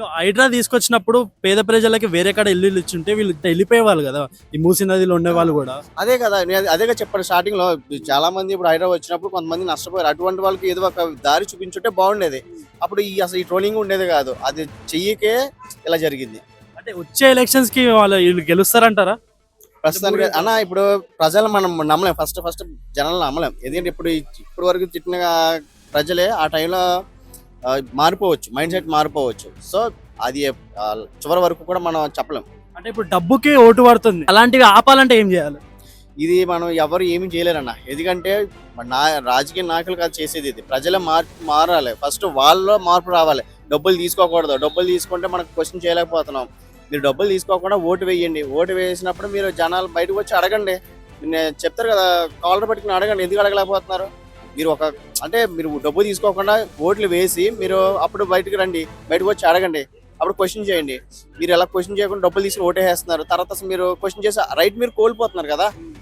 వీళ్ళు హైడ్రా తీసుకొచ్చినప్పుడు పేద ప్రజలకి వేరే కాడ ఇల్లు ఇచ్చుంటే వీళ్ళు వెళ్ళిపోయేవాళ్ళు కదా, ఈ మూసీ నదిలో ఉండే వాళ్ళు కూడా. అదే కదా అదేగా చెప్పాను స్టార్టింగ్ లో. చాలా మంది ఇప్పుడు హైదరాబాద్ వచ్చినప్పుడు కొంతమంది నష్టపోయారు. అటువంటి వాళ్ళకి ఏదో ఒక దారి చూపించుంటే బాగుండేది. అప్పుడు అసలు ఈ ట్రోలింగ్ ఉండేది కాదు. అది చెయ్యకే ఇలా జరిగింది. అంటే వచ్చే ఎలక్షన్స్ కి వీళ్ళు గెలుస్తారంటారా? ప్రస్తుతానికి అన్న ఇప్పుడు ప్రజలు మనం నమ్మలేం. ఫస్ట్ జనాలను నమ్మలేం. ఎందుకంటే ఇప్పుడు వరకు తిట్టిన ప్రజలే ఆ టైంలో మారిపోవచ్చు, మైండ్ సెట్ మారిపోవచ్చు. సో అది చివరి వరకు కూడా మనం చెప్పలేం. అంటే ఇప్పుడు డబ్బుకి ఓటు పడుతుంది, అలాంటివి ఆపాలంటే ఏం చేయాలి? ఇది మనం ఎవరు ఏమి చేయలేరన్న. ఎందుకంటే రాజకీయ నాయకులు కాదు చేసేది. ఇది ప్రజలే మారాలి. ఫస్ట్ వాళ్ళలో మార్పు రావాలి. డబ్బులు తీసుకోకూడదు. డబ్బులు తీసుకుంటే మనకు క్వశ్చన్ చేయలేకపోతున్నాం. మీరు డబ్బులు తీసుకోకుండా ఓటు వేయండి. ఓటు వేసినప్పుడు మీరు జనాలు బయటకు వచ్చి అడగండి. నేను చెప్తారు కదా, కాలర్ పట్టుకుని అడగండి. ఎందుకు అడగలేకపోతున్నారు? మీరు మీరు డబ్బు తీసుకోకుండా ఓట్లు వేసి మీరు అప్పుడు బయటకు రండి. బయటకు వచ్చి అడగండి. అప్పుడు క్వశ్చన్ చేయండి. మీరు ఎలా క్వశ్చన్ చేయకుండా డబ్బులు తీసి ఓటేసేస్తున్నారు, తర్వాత మీరు క్వశ్చన్ చేసి రైట్ మీరు కోల్పోతున్నారు కదా.